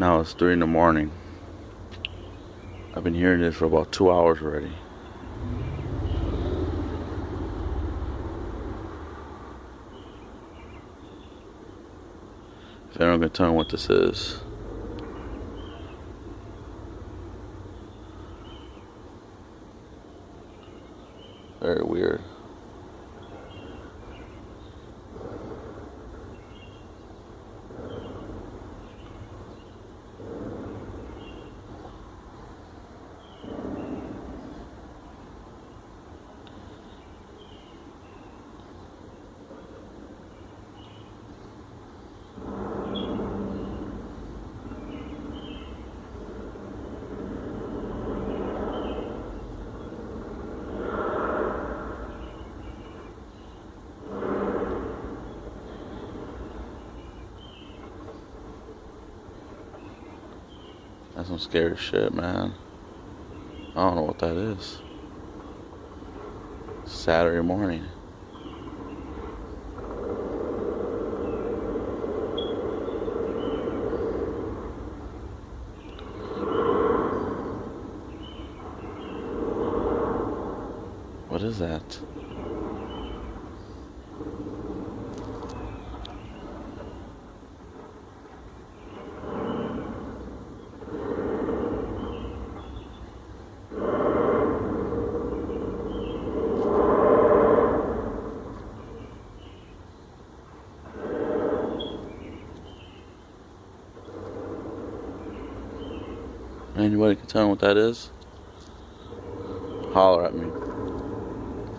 Now it's 3 in the morning. I've been hearing this for about 2 hours already. If anyone can tell me what this is. Very weird. That's some scary shit, man. I don't know what that is. Saturday morning. What is that? Anybody can tell me what that is? Holler at me.